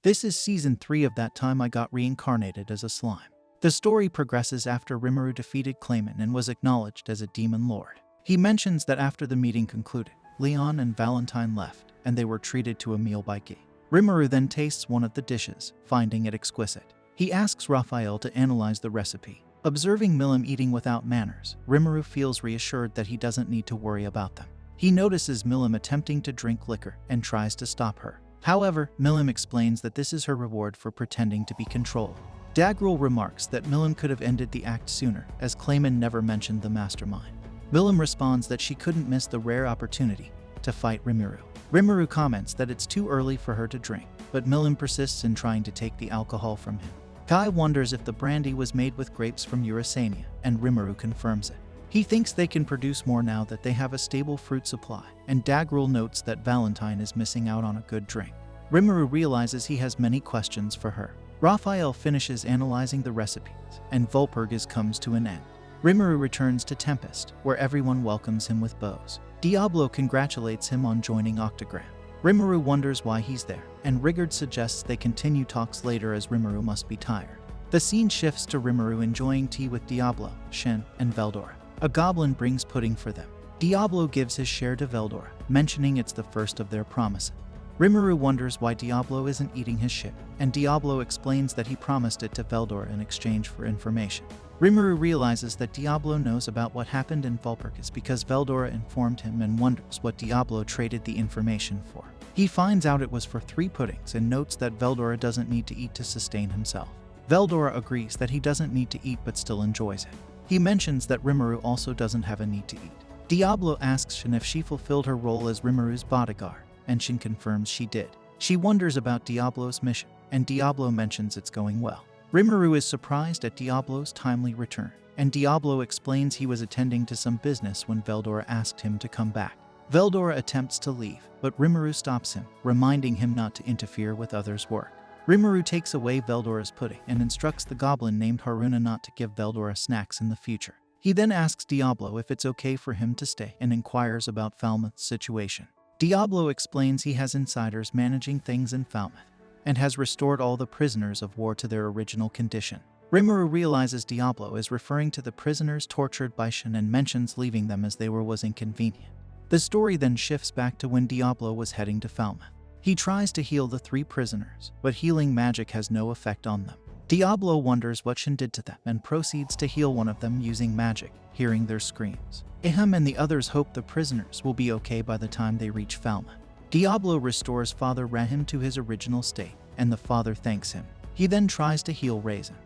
This is season 3 of That Time I Got Reincarnated as a Slime. The story progresses after Rimuru defeated Clayman and was acknowledged as a demon lord. He mentions that after the meeting concluded, Leon and Valentine left, and they were treated to a meal by Guy. Rimuru then tastes one of the dishes, finding it exquisite. He asks Raphael to analyze the recipe. Observing Milim eating without manners, Rimuru feels reassured that he doesn't need to worry about them. He notices Milim attempting to drink liquor and tries to stop her. However, Milim explains that this is her reward for pretending to be controlled. Dagrul remarks that Milim could have ended the act sooner, as Clayman never mentioned the mastermind. Milim responds that she couldn't miss the rare opportunity to fight Rimuru. Rimuru comments that it's too early for her to drink, but Milim persists in trying to take the alcohol from him. Kai wonders if the brandy was made with grapes from Eurasania, and Rimuru confirms it. He thinks they can produce more now that they have a stable fruit supply, and Dagrul notes that Valentine is missing out on a good drink. Rimuru realizes he has many questions for her. Raphael finishes analyzing the recipes, and Volpurgis comes to an end. Rimuru returns to Tempest, where everyone welcomes him with bows. Diablo congratulates him on joining Octagram. Rimuru wonders why he's there, and Rigard suggests they continue talks later as Rimuru must be tired. The scene shifts to Rimuru enjoying tea with Diablo, Shen, and Veldora. A goblin brings pudding for them. Diablo gives his share to Veldora, mentioning it's the first of their promises. Rimuru wonders why Diablo isn't eating his share, and Diablo explains that he promised it to Veldora in exchange for information. Rimuru realizes that Diablo knows about what happened in Volpurgis because Veldora informed him and wonders what Diablo traded the information for. He finds out it was for 3 puddings and notes that Veldora doesn't need to eat to sustain himself. Veldora agrees that he doesn't need to eat but still enjoys it. He mentions that Rimuru also doesn't have a need to eat. Diablo asks Shin if she fulfilled her role as Rimuru's bodyguard, and Shin confirms she did. She wonders about Diablo's mission, and Diablo mentions it's going well. Rimuru is surprised at Diablo's timely return, and Diablo explains he was attending to some business when Veldora asked him to come back. Veldora attempts to leave, but Rimuru stops him, reminding him not to interfere with others' work. Rimuru takes away Veldora's pudding and instructs the goblin named Haruna not to give Veldora snacks in the future. He then asks Diablo if it's okay for him to stay and inquires about Falmouth's situation. Diablo explains he has insiders managing things in Falmouth and has restored all the prisoners of war to their original condition. Rimuru realizes Diablo is referring to the prisoners tortured by Shin and mentions leaving them as they were was inconvenient. The story then shifts back to when Diablo was heading to Falmouth. He tries to heal the 3 prisoners, but healing magic has no effect on them. Diablo wonders what Shin did to them and proceeds to heal one of them using magic, hearing their screams. Iham and the others hope the prisoners will be okay by the time they reach Falmouth. Diablo restores Father Rahim to his original state, and the father thanks him. He then tries to heal Raisin,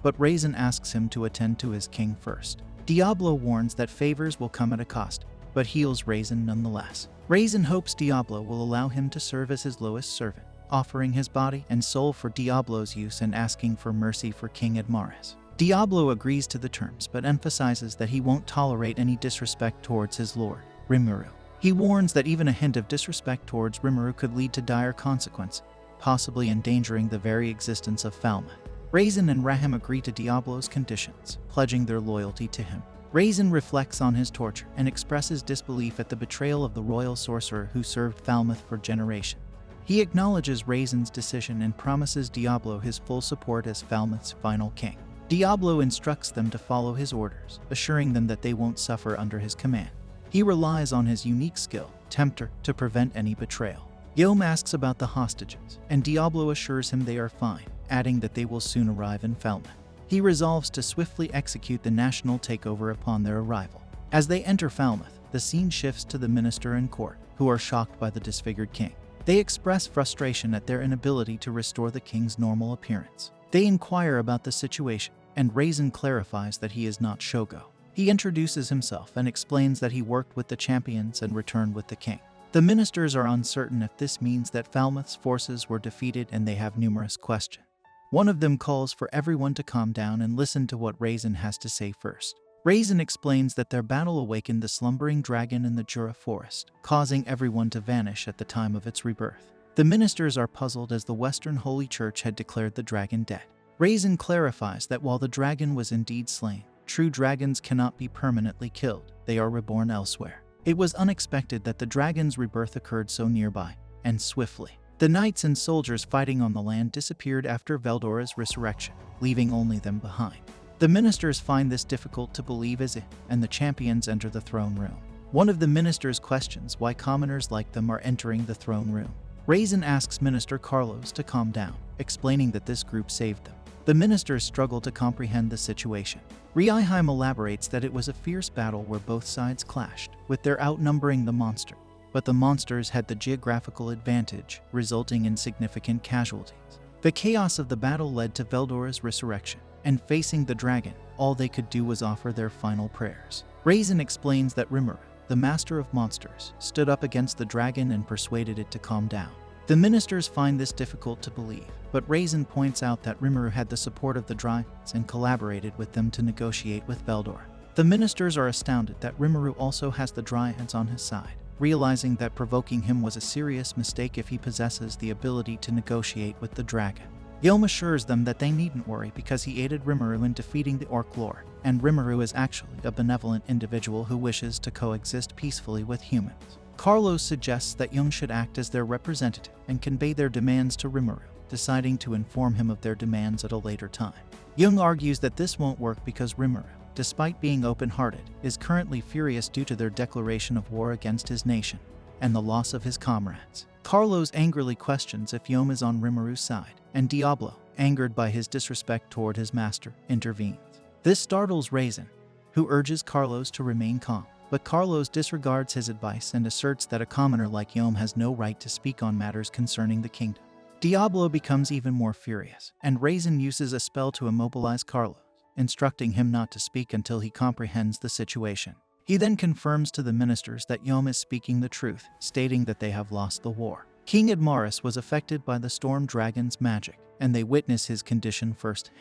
but Raisin asks him to attend to his king first. Diablo warns that favors will come at a cost, but heals Raisin nonetheless. Raisin hopes Diablo will allow him to serve as his lowest servant, offering his body and soul for Diablo's use and asking for mercy for King Admaris. Diablo agrees to the terms but emphasizes that he won't tolerate any disrespect towards his lord, Rimuru. He warns that even a hint of disrespect towards Rimuru could lead to dire consequence, possibly endangering the very existence of Falmouth. Raisin and Rahim agree to Diablo's conditions, pledging their loyalty to him. Raisin reflects on his torture and expresses disbelief at the betrayal of the royal sorcerer who served Falmouth for generations. He acknowledges Raisin's decision and promises Diablo his full support as Falmouth's final king. Diablo instructs them to follow his orders, assuring them that they won't suffer under his command. He relies on his unique skill, Tempter, to prevent any betrayal. Guillaume asks about the hostages, and Diablo assures him they are fine, adding that they will soon arrive in Falmouth. He resolves to swiftly execute the national takeover upon their arrival. As they enter Falmouth, the scene shifts to the minister and court, who are shocked by the disfigured king. They express frustration at their inability to restore the king's normal appearance. They inquire about the situation, and Raisin clarifies that he is not Shogo. He introduces himself and explains that he worked with the champions and returned with the king. The ministers are uncertain if this means that Falmouth's forces were defeated, and they have numerous questions. One of them calls for everyone to calm down and listen to what Raisin has to say first. Raisin explains that their battle awakened the slumbering dragon in the Jura forest, causing everyone to vanish at the time of its rebirth. The ministers are puzzled as the Western Holy Church had declared the dragon dead. Raisin clarifies that while the dragon was indeed slain, true dragons cannot be permanently killed, they are reborn elsewhere. It was unexpected that the dragon's rebirth occurred so nearby, and swiftly. The knights and soldiers fighting on the land disappeared after Veldora's resurrection, leaving only them behind. The ministers find this difficult to believe as it, and the champions enter the throne room. One of the ministers questions why commoners like them are entering the throne room. Raisin asks Minister Carlos to calm down, explaining that this group saved them. The ministers struggle to comprehend the situation. Reinheim elaborates that it was a fierce battle where both sides clashed, with their outnumbering the monster. But the monsters had the geographical advantage, resulting in significant casualties. The chaos of the battle led to Veldora's resurrection, and facing the dragon, all they could do was offer their final prayers. Raisin explains that Rimuru, the master of monsters, stood up against the dragon and persuaded it to calm down. The ministers find this difficult to believe, but Raisin points out that Rimuru had the support of the dragons and collaborated with them to negotiate with Veldora. The ministers are astounded that Rimuru also has the dryads on his side, realizing that provoking him was a serious mistake if he possesses the ability to negotiate with the dragon. Yom assures them that they needn't worry because he aided Rimuru in defeating the Orc Lord, and Rimuru is actually a benevolent individual who wishes to coexist peacefully with humans. Carlos suggests that Yom should act as their representative and convey their demands to Rimuru, deciding to inform him of their demands at a later time. Yom argues that this won't work because Rimuru, despite being open-hearted, is currently furious due to their declaration of war against his nation and the loss of his comrades. Carlos angrily questions if Yom is on Rimuru's side, and Diablo, angered by his disrespect toward his master, intervenes. This startles Raisin, who urges Carlos to remain calm, but Carlos disregards his advice and asserts that a commoner like Yom has no right to speak on matters concerning the kingdom. Diablo becomes even more furious, and Raisin uses a spell to immobilize Carlos, instructing him not to speak until he comprehends the situation. He then confirms to the ministers that Yom is speaking the truth, stating that they have lost the war. King Admaris was affected by the storm dragon's magic, and they witness his condition firsthand.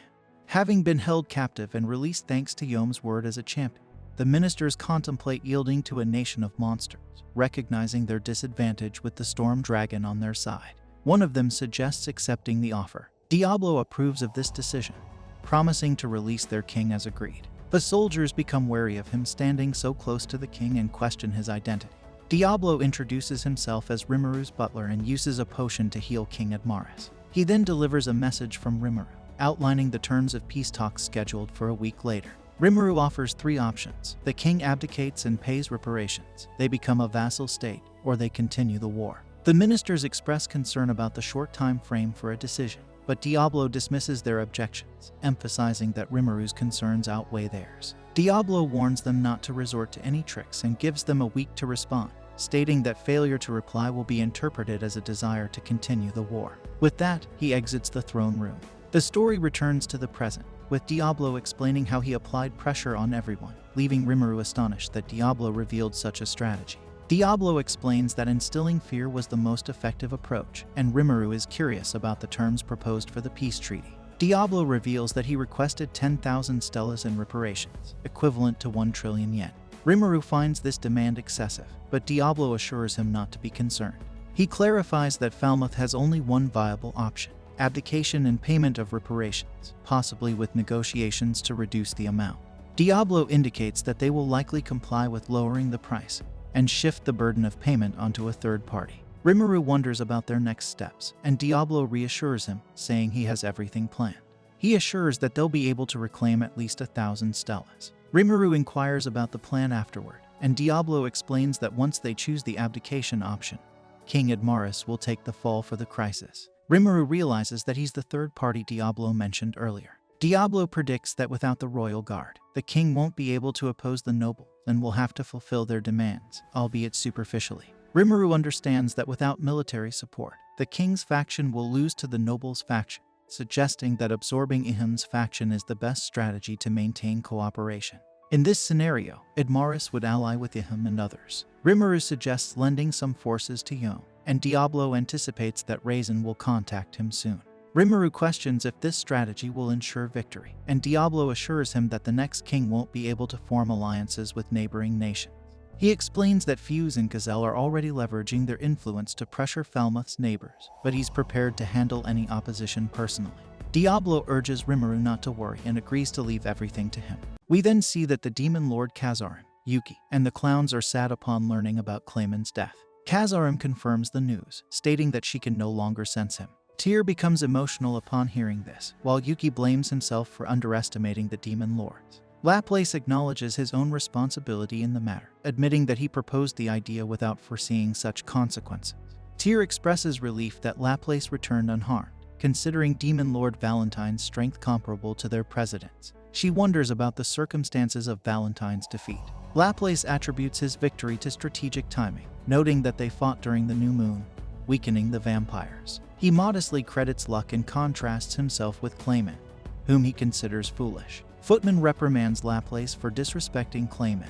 Having been held captive and released thanks to Yom's word as a champion, the ministers contemplate yielding to a nation of monsters, recognizing their disadvantage with the storm dragon on their side. One of them suggests accepting the offer. Diablo approves of this decision, promising to release their king as agreed. The soldiers become wary of him standing so close to the king and question his identity. Diablo introduces himself as Rimuru's butler and uses a potion to heal King Admaris. He then delivers a message from Rimuru, outlining the terms of peace talks scheduled for a week later. Rimuru offers 3 options. The king abdicates and pays reparations, they become a vassal state, or they continue the war. The ministers express concern about the short time frame for a decision, but Diablo dismisses their objections, emphasizing that Rimuru's concerns outweigh theirs. Diablo warns them not to resort to any tricks and gives them a week to respond, stating that failure to reply will be interpreted as a desire to continue the war. With that, he exits the throne room. The story returns to the present, with Diablo explaining how he applied pressure on everyone, leaving Rimuru astonished that Diablo revealed such a strategy. Diablo explains that instilling fear was the most effective approach, and Rimuru is curious about the terms proposed for the peace treaty. Diablo reveals that he requested 10,000 stellas in reparations, equivalent to 1 trillion yen. Rimuru finds this demand excessive, but Diablo assures him not to be concerned. He clarifies that Falmouth has only one viable option: abdication and payment of reparations, possibly with negotiations to reduce the amount. Diablo indicates that they will likely comply with lowering the price and shift the burden of payment onto a third party. Rimuru wonders about their next steps, and Diablo reassures him, saying he has everything planned. He assures that they'll be able to reclaim at least 1,000 stellas. Rimuru inquires about the plan afterward, and Diablo explains that once they choose the abdication option, King Admaris will take the fall for the crisis. Rimuru realizes that he's the third party Diablo mentioned earlier. Diablo predicts that without the royal guard, the king won't be able to oppose the nobles and will have to fulfill their demands, albeit superficially. Rimuru understands that without military support, the king's faction will lose to the nobles' faction, suggesting that absorbing Ihim's faction is the best strategy to maintain cooperation. In this scenario, Admaris would ally with Ihim and others. Rimuru suggests lending some forces to Yom, and Diablo anticipates that Raisin will contact him soon. Rimuru questions if this strategy will ensure victory, and Diablo assures him that the next king won't be able to form alliances with neighboring nations. He explains that Fuse and Gazelle are already leveraging their influence to pressure Falmouth's neighbors, but he's prepared to handle any opposition personally. Diablo urges Rimuru not to worry and agrees to leave everything to him. We then see that the demon lord Kazarin, Yuki, and the clowns are sad upon learning about Clayman's death. Kazarim confirms the news, stating that she can no longer sense him. Tyr becomes emotional upon hearing this, while Yuki blames himself for underestimating the demon lords. Laplace acknowledges his own responsibility in the matter, admitting that he proposed the idea without foreseeing such consequences. Tyr expresses relief that Laplace returned unharmed, considering Demon Lord Valentine's strength comparable to their president's. She wonders about the circumstances of Valentine's defeat. Laplace attributes his victory to strategic timing, noting that they fought during the new moon, weakening the vampires. He modestly credits luck and contrasts himself with Clayman, whom he considers foolish. Footman reprimands Laplace for disrespecting Clayman,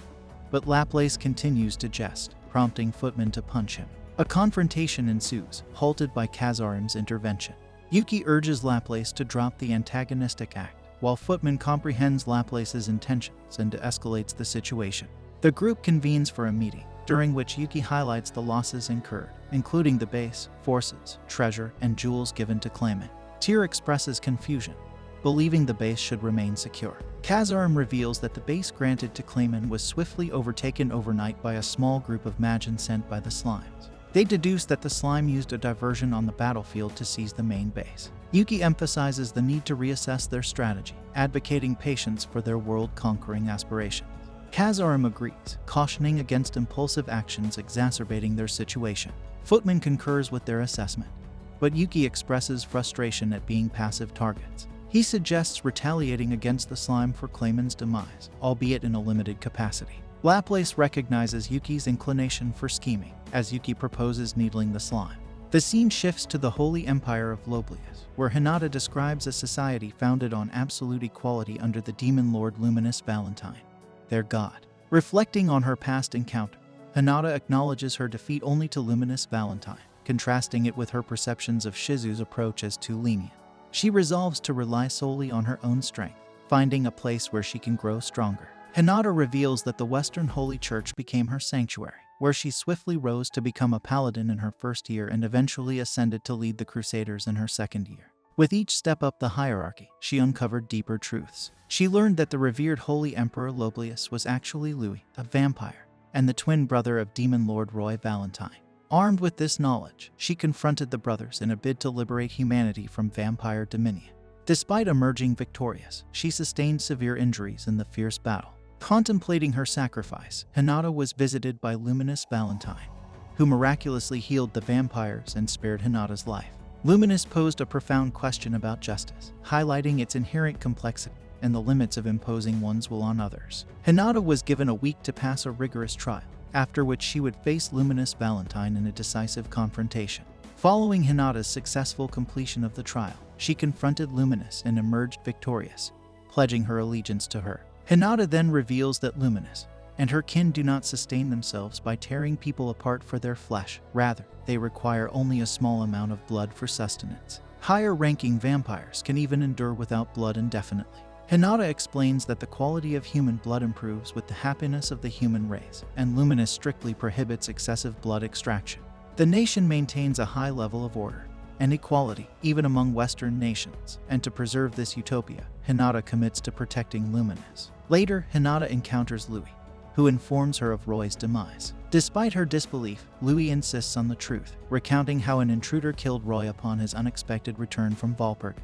but Laplace continues to jest, prompting Footman to punch him. A confrontation ensues, halted by Kazarim's intervention. Yuki urges Laplace to drop the antagonistic act, while Footman comprehends Laplace's intentions and de-escalates the situation. The group convenes for a meeting, during which Yuki highlights the losses incurred, including the base, forces, treasure, and jewels given to Clayman. Tyr expresses confusion, believing the base should remain secure. Kazarim reveals that the base granted to Clayman was swiftly overtaken overnight by a small group of Majin sent by the slimes. They deduce that the slime used a diversion on the battlefield to seize the main base. Yuki emphasizes the need to reassess their strategy, advocating patience for their world-conquering aspirations. Kazarim agrees, cautioning against impulsive actions exacerbating their situation. Footman concurs with their assessment, but Yuki expresses frustration at being passive targets. He suggests retaliating against the slime for Clayman's demise, albeit in a limited capacity. Laplace recognizes Yuki's inclination for scheming, as Yuki proposes needling the slime. The scene shifts to the Holy Empire of Loblius, where Hinata describes a society founded on absolute equality under the demon lord Luminous Valentine, their god. Reflecting on her past encounter, Hinata acknowledges her defeat only to Luminous Valentine, contrasting it with her perceptions of Shizu's approach as too lenient. She resolves to rely solely on her own strength, finding a place where she can grow stronger. Hinata reveals that the Western Holy Church became her sanctuary, where she swiftly rose to become a paladin in her first year and eventually ascended to lead the Crusaders in her second year. With each step up the hierarchy, she uncovered deeper truths. She learned that the revered Holy Emperor Loblius was actually Louis, a vampire, and the twin brother of Demon Lord Roy Valentine. Armed with this knowledge, she confronted the brothers in a bid to liberate humanity from vampire dominion. Despite emerging victorious, she sustained severe injuries in the fierce battle. Contemplating her sacrifice, Hinata was visited by Luminous Valentine, who miraculously healed the vampires and spared Hinata's life. Luminous posed a profound question about justice, highlighting its inherent complexity and the limits of imposing one's will on others. Hinata was given a week to pass a rigorous trial, after which she would face Luminous Valentine in a decisive confrontation. Following Hinata's successful completion of the trial, she confronted Luminous and emerged victorious, pledging her allegiance to her. Hinata then reveals that Luminous and her kin do not sustain themselves by tearing people apart for their flesh. Rather, they require only a small amount of blood for sustenance. Higher-ranking vampires can even endure without blood indefinitely. Hinata explains that the quality of human blood improves with the happiness of the human race, and Luminous strictly prohibits excessive blood extraction. The nation maintains a high level of order and equality, even among Western nations, and to preserve this utopia, Hinata commits to protecting Luminous. Later, Hinata encounters Louis, who informs her of Roy's demise. Despite her disbelief, Louis insists on the truth, recounting how an intruder killed Roy upon his unexpected return from Valpurg.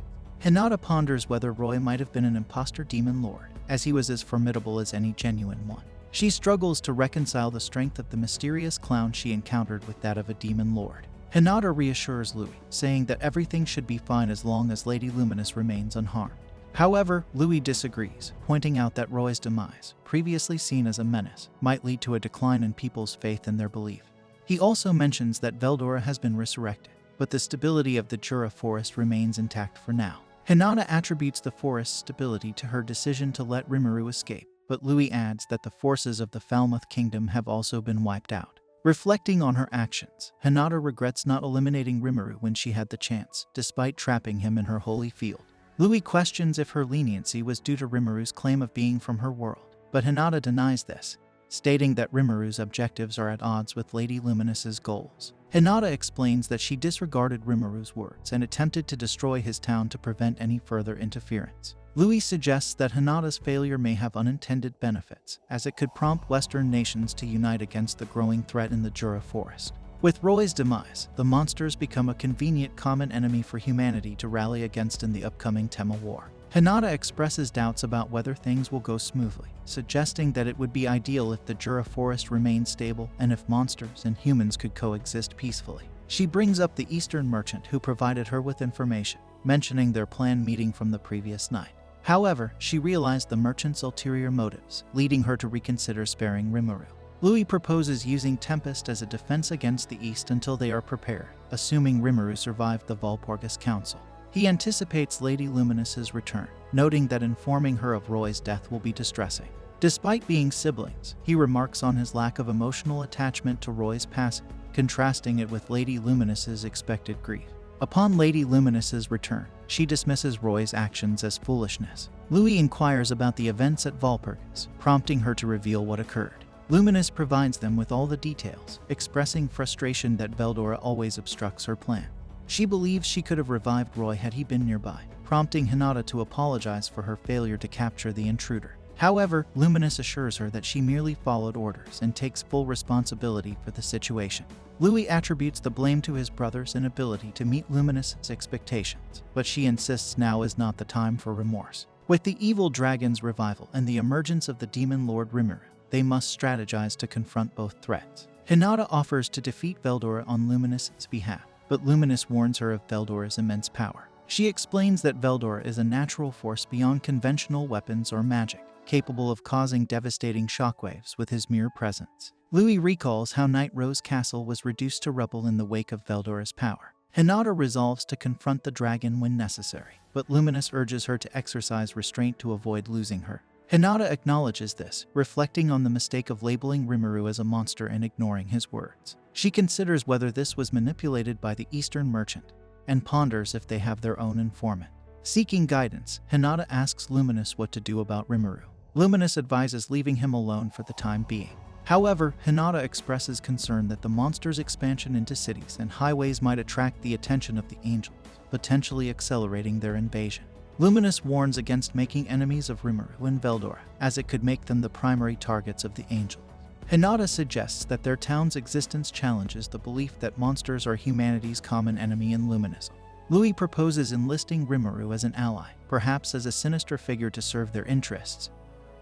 Hinata ponders whether Roy might have been an imposter demon lord, as he was as formidable as any genuine one. She struggles to reconcile the strength of the mysterious clown she encountered with that of a demon lord. Hinata reassures Louis, saying that everything should be fine as long as Lady Luminous remains unharmed. However, Louis disagrees, pointing out that Roy's demise, previously seen as a menace, might lead to a decline in people's faith in their belief. He also mentions that Veldora has been resurrected, but the stability of the Jura forest remains intact for now. Hinata attributes the forest's stability to her decision to let Rimuru escape, but Louis adds that the forces of the Falmouth Kingdom have also been wiped out. Reflecting on her actions, Hinata regrets not eliminating Rimuru when she had the chance, despite trapping him in her holy field. Louis questions if her leniency was due to Rimuru's claim of being from her world, but Hinata denies this, stating that Rimuru's objectives are at odds with Lady Luminous's goals. Hinata explains that she disregarded Rimuru's words and attempted to destroy his town to prevent any further interference. Louis suggests that Hinata's failure may have unintended benefits, as it could prompt Western nations to unite against the growing threat in the Jura forest. With Roy's demise, the monsters become a convenient common enemy for humanity to rally against in the upcoming Tema War. Hinata expresses doubts about whether things will go smoothly, suggesting that it would be ideal if the Jura forest remained stable and if monsters and humans could coexist peacefully. She brings up the Eastern merchant who provided her with information, mentioning their planned meeting from the previous night. However, she realized the merchant's ulterior motives, leading her to reconsider sparing Rimuru. Louis proposes using Tempest as a defense against the East until they are prepared, assuming Rimuru survived the Valpurgis Council. He anticipates Lady Luminous's return, noting that informing her of Roy's death will be distressing. Despite being siblings, he remarks on his lack of emotional attachment to Roy's passing, contrasting it with Lady Luminous's expected grief. Upon Lady Luminous's return, she dismisses Roy's actions as foolishness. Louis inquires about the events at Valpurgis, prompting her to reveal what occurred. Luminous provides them with all the details, expressing frustration that Veldora always obstructs her plan. She believes she could have revived Roy had he been nearby, prompting Hinata to apologize for her failure to capture the intruder. However, Luminous assures her that she merely followed orders and takes full responsibility for the situation. Louis attributes the blame to his brother's inability to meet Luminous's expectations, but she insists now is not the time for remorse. With the evil dragon's revival and the emergence of the demon lord Rimuru, they must strategize to confront both threats. Hinata offers to defeat Veldora on Luminous's behalf, but Luminous warns her of Veldora's immense power. She explains that Veldora is a natural force beyond conventional weapons or magic, capable of causing devastating shockwaves with his mere presence. Louis recalls how Night Rose Castle was reduced to rubble in the wake of Veldora's power. Hinata resolves to confront the dragon when necessary, but Luminous urges her to exercise restraint to avoid losing her. Hinata acknowledges this, reflecting on the mistake of labeling Rimuru as a monster and ignoring his words. She considers whether this was manipulated by the Eastern merchant, and ponders if they have their own informant. Seeking guidance, Hinata asks Luminous what to do about Rimuru. Luminous advises leaving him alone for the time being. However, Hinata expresses concern that the monster's expansion into cities and highways might attract the attention of the angels, potentially accelerating their invasion. Luminous warns against making enemies of Rimuru and Veldora, as it could make them the primary targets of the angels. Hinata suggests that their town's existence challenges the belief that monsters are humanity's common enemy in Luminism. Louis proposes enlisting Rimuru as an ally, perhaps as a sinister figure to serve their interests,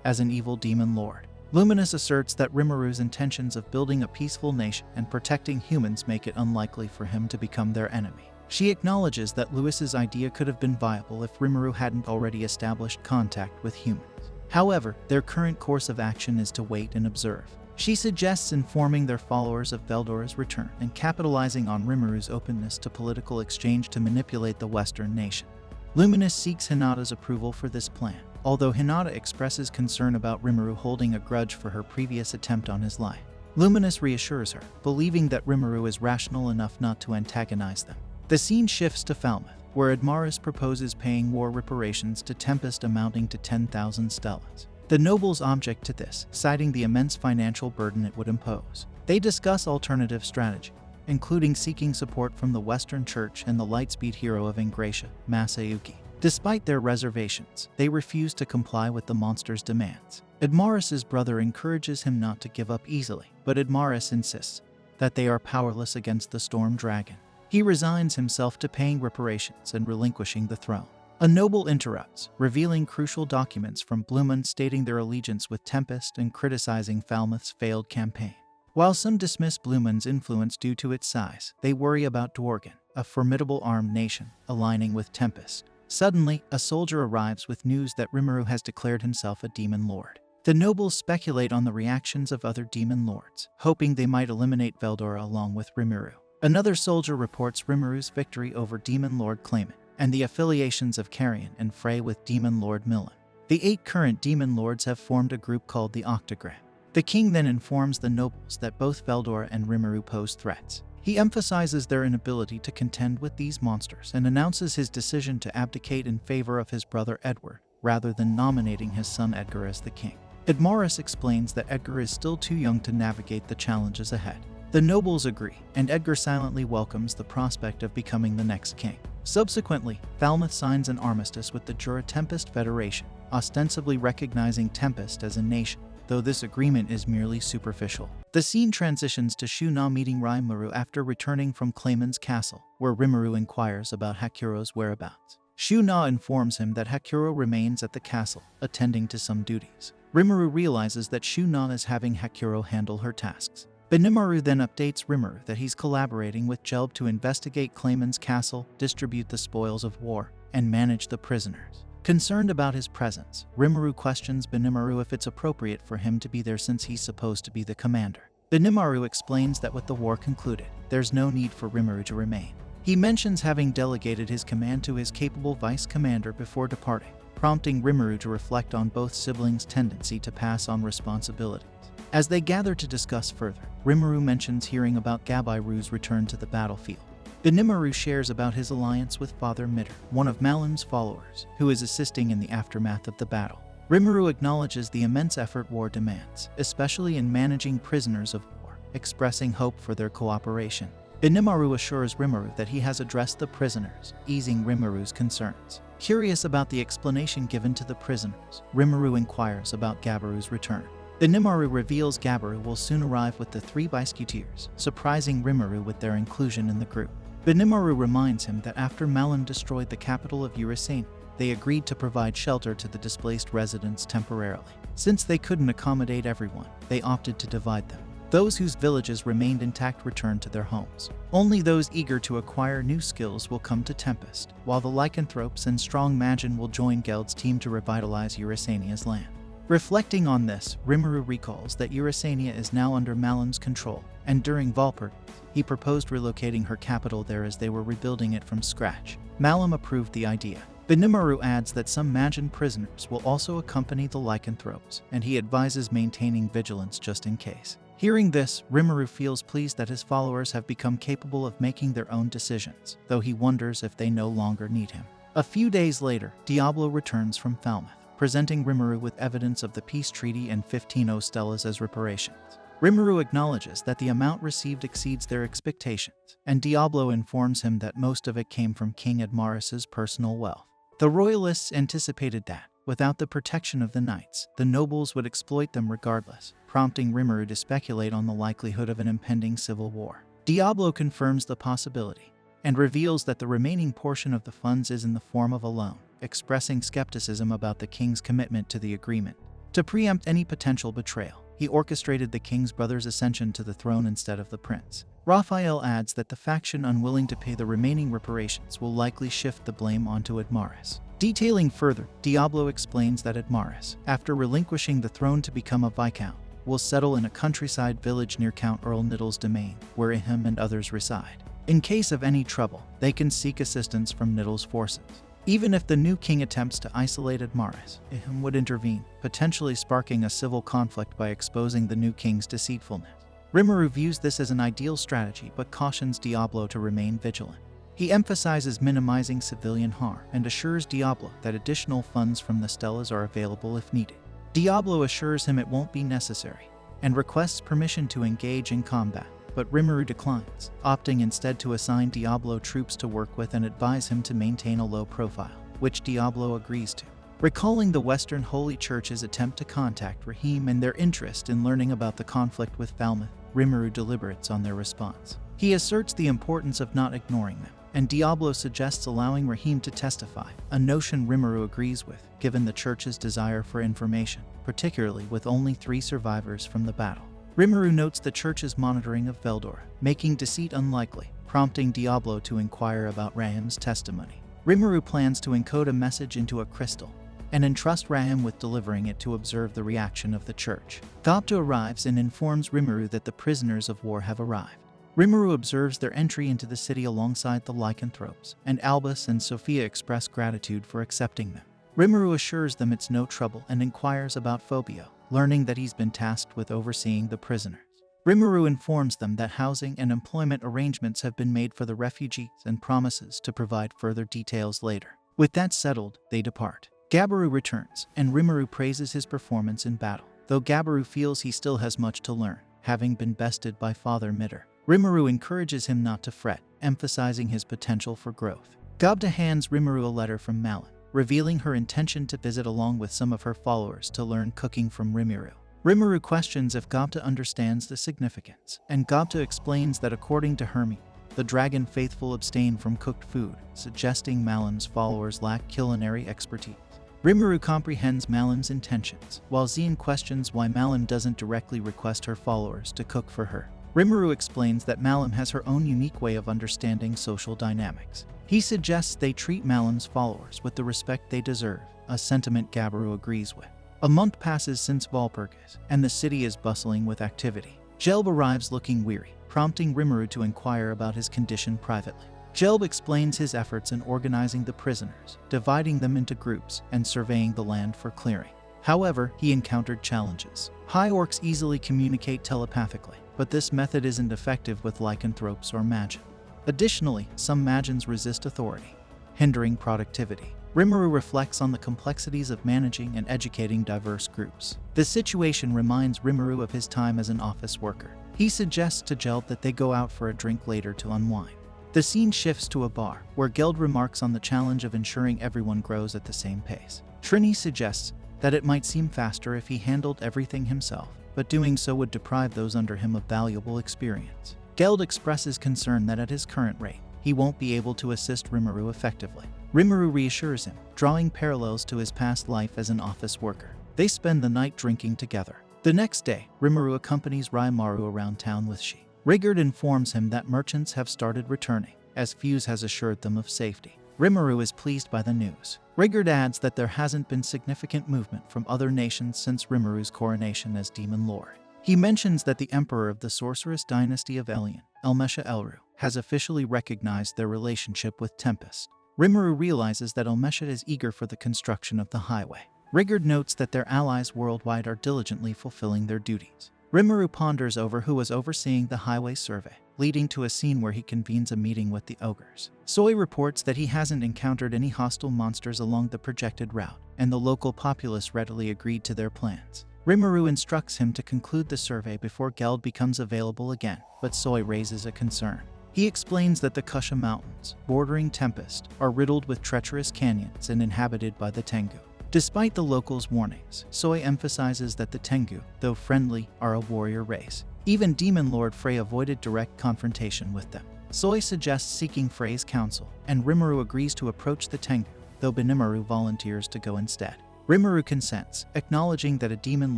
as an evil demon lord. Luminous asserts that Rimuru's intentions of building a peaceful nation and protecting humans make it unlikely for him to become their enemy. She acknowledges that Louis's idea could have been viable if Rimuru hadn't already established contact with humans. However, their current course of action is to wait and observe. She suggests informing their followers of Veldora's return and capitalizing on Rimuru's openness to political exchange to manipulate the Western nation. Luminous seeks Hinata's approval for this plan, although Hinata expresses concern about Rimuru holding a grudge for her previous attempt on his life. Luminous reassures her, believing that Rimuru is rational enough not to antagonize them. The scene shifts to Falmouth, where Admaris proposes paying war reparations to Tempest amounting to 10,000 stellas. The nobles object to this, citing the immense financial burden it would impose. They discuss alternative strategy, including seeking support from the Western Church and the Lightspeed hero of Ingratia, Masayuki. Despite their reservations, they refuse to comply with the monster's demands. Admaris's brother encourages him not to give up easily, but Admaris insists that they are powerless against the Storm Dragon. He resigns himself to paying reparations and relinquishing the throne. A noble interrupts, revealing crucial documents from Blumund stating their allegiance with Tempest and criticizing Falmouth's failed campaign. While some dismiss Blumund's influence due to its size, they worry about Dworgen, a formidable armed nation, aligning with Tempest. Suddenly, a soldier arrives with news that Rimuru has declared himself a demon lord. The nobles speculate on the reactions of other demon lords, hoping they might eliminate Veldora along with Rimuru. Another soldier reports Rimuru's victory over Demon Lord Clayman, and the affiliations of Carrion and Frey with Demon Lord Millen. The 8 current demon lords have formed a group called the Octagram. The king then informs the nobles that both Veldora and Rimuru pose threats. He emphasizes their inability to contend with these monsters and announces his decision to abdicate in favor of his brother Edward, rather than nominating his son Edgar as the king. Admaris explains that Edgar is still too young to navigate the challenges ahead. The nobles agree, and Edgar silently welcomes the prospect of becoming the next king. Subsequently, Falmouth signs an armistice with the Jura Tempest Federation, ostensibly recognizing Tempest as a nation. though this agreement is merely superficial. The scene transitions to Shuna meeting Rimuru after returning from Clayman's castle, where Rimuru inquires about Hakuro's whereabouts. Shuna informs him that Hakuro remains at the castle, attending to some duties. Rimuru realizes that Shuna is having Hakuro handle her tasks. Benimaru then updates Rimuru that he's collaborating with Jelb to investigate Clayman's castle, distribute the spoils of war, and manage the prisoners. Concerned about his presence, Rimuru questions Benimaru if it's appropriate for him to be there since he's supposed to be the commander. Benimaru explains that with the war concluded, there's no need for Rimuru to remain. He mentions having delegated his command to his capable vice commander before departing, prompting Rimuru to reflect on both siblings' tendency to pass on responsibilities. As they gather to discuss further, Rimuru mentions hearing about Gabairu's return to the battlefield. Benimaru shares about his alliance with Father Mitter, one of Malum's followers, who is assisting in the aftermath of the battle. Rimuru acknowledges the immense effort war demands, especially in managing prisoners of war, expressing hope for their cooperation. Benimaru assures Rimuru that he has addressed the prisoners, easing Rimuru's concerns. Curious about the explanation given to the prisoners, Rimuru inquires about Gabiru's return. Benimaru reveals Gabiru will soon arrive with the 3 Biscuiteers, surprising Rimuru with their inclusion in the group. Benimaru reminds him that after Malum destroyed the capital of Urusane, they agreed to provide shelter to the displaced residents temporarily. Since they couldn't accommodate everyone, they opted to divide them. Those whose villages remained intact returned to their homes. Only those eager to acquire new skills will come to Tempest, while the lycanthropes and strong Magin will join Geld's team to revitalize Urusania's land. Reflecting on this, Rimuru recalls that Urusania is now under Malum's control, and during Valpert, he proposed relocating her capital there as they were rebuilding it from scratch. Malum approved the idea. Benimaru adds that some Magin prisoners will also accompany the lycanthropes, and he advises maintaining vigilance just in case. Hearing this, Rimuru feels pleased that his followers have become capable of making their own decisions, though he wonders if they no longer need him. A few days later, Diablo returns from Falmouth, presenting Rimuru with evidence of the peace treaty and 15 stellas as reparations. Rimuru acknowledges that the amount received exceeds their expectations, and Diablo informs him that most of it came from King Admaris's personal wealth. The royalists anticipated that, without the protection of the knights, the nobles would exploit them regardless, prompting Rimuru to speculate on the likelihood of an impending civil war. Diablo confirms the possibility, and reveals that the remaining portion of the funds is in the form of a loan, expressing skepticism about the king's commitment to the agreement. To preempt any potential betrayal, he orchestrated the king's brother's ascension to the throne instead of the prince. Raphael adds that the faction unwilling to pay the remaining reparations will likely shift the blame onto Admaris. Detailing further, Diablo explains that Admaris, after relinquishing the throne to become a viscount, will settle in a countryside village near Count Earl Niddle's domain, where Ihim and others reside. In case of any trouble, they can seek assistance from Niddle's forces. Even if the new king attempts to isolate Admaris, Ihim would intervene, potentially sparking a civil conflict by exposing the new king's deceitfulness. Rimuru views this as an ideal strategy but cautions Diablo to remain vigilant. He emphasizes minimizing civilian harm and assures Diablo that additional funds from the Stellas are available if needed. Diablo assures him it won't be necessary, and requests permission to engage in combat, but Rimuru declines, opting instead to assign Diablo troops to work with and advise him to maintain a low profile, which Diablo agrees to. Recalling the Western Holy Church's attempt to contact Rahim and their interest in learning about the conflict with Falmouth, Rimuru deliberates on their response. He asserts the importance of not ignoring them, and Diablo suggests allowing Rahim to testify, a notion Rimuru agrees with, given the Church's desire for information, particularly with only 3 survivors from the battle. Rimuru notes the Church's monitoring of Veldora, making deceit unlikely, prompting Diablo to inquire about Rahim's testimony. Rimuru plans to encode a message into a crystal, and entrust Rahim with delivering it to observe the reaction of the Church. Datta arrives and informs Rimuru that the prisoners of war have arrived. Rimuru observes their entry into the city alongside the lycanthropes, and Albus and Sophia express gratitude for accepting them. Rimuru assures them it's no trouble and inquires about Phobio, learning that he's been tasked with overseeing the prisoners. Rimuru informs them that housing and employment arrangements have been made for the refugees and promises to provide further details later. With that settled, they depart. Gabiru returns, and Rimuru praises his performance in battle, though Gabiru feels he still has much to learn, having been bested by Father Mitter. Rimuru encourages him not to fret, emphasizing his potential for growth. Gobda hands Rimuru a letter from Malin, revealing her intention to visit along with some of her followers to learn cooking from Rimuru. Rimuru questions if Gobta understands the significance, and Gobta explains that according to Hermie, the dragon faithful abstain from cooked food, suggesting Malam's followers lack culinary expertise. Rimuru comprehends Malam's intentions, while Zien questions why Malam doesn't directly request her followers to cook for her. Rimuru explains that Malam has her own unique way of understanding social dynamics. He suggests they treat Malam's followers with the respect they deserve, a sentiment Gabiru agrees with. A month passes since Walpurgis, and the city is bustling with activity. Gelb arrives looking weary, prompting Rimuru to inquire about his condition privately. Gelb explains his efforts in organizing the prisoners, dividing them into groups, and surveying the land for clearing. However, he encountered challenges. High orcs easily communicate telepathically, but this method isn't effective with lycanthropes or Magin. Additionally, some Magins resist authority, hindering productivity. Rimuru reflects on the complexities of managing and educating diverse groups. The situation reminds Rimuru of his time as an office worker. He suggests to Gelb that they go out for a drink later to unwind. The scene shifts to a bar, where Geld remarks on the challenge of ensuring everyone grows at the same pace. Trini suggests that it might seem faster if he handled everything himself, but doing so would deprive those under him of valuable experience. Geld expresses concern that at his current rate, he won't be able to assist Rimuru effectively. Rimuru reassures him, drawing parallels to his past life as an office worker. They spend the night drinking together. The next day, Rimuru accompanies Raimaru around town with Shi. Rigard informs him that merchants have started returning, as Fuse has assured them of safety. Rimuru is pleased by the news. Rigard adds that there hasn't been significant movement from other nations since Rimuru's coronation as Demon Lord. He mentions that the emperor of the sorceress dynasty of Elion, Elmesha Elru, has officially recognized their relationship with Tempest. Rimuru realizes that Elmesha is eager for the construction of the highway. Rigard notes that their allies worldwide are diligently fulfilling their duties. Rimuru ponders over who was overseeing the highway survey, leading to a scene where he convenes a meeting with the ogres. Soy reports that he hasn't encountered any hostile monsters along the projected route, and the local populace readily agreed to their plans. Rimuru instructs him to conclude the survey before Geld becomes available again, but Soy raises a concern. He explains that the Kusha Mountains, bordering Tempest, are riddled with treacherous canyons and inhabited by the Tengu. Despite the locals' warnings, Soy emphasizes that the Tengu, though friendly, are a warrior race. Even Demon Lord Frey avoided direct confrontation with them. Soy suggests seeking Frey's counsel, and Rimuru agrees to approach the Tengu, though Benimaru volunteers to go instead. Rimuru consents, acknowledging that a Demon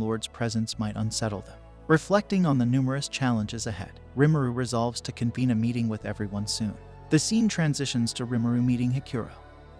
Lord's presence might unsettle them. Reflecting on the numerous challenges ahead, Rimuru resolves to convene a meeting with everyone soon. The scene transitions to Rimuru meeting Hikuro,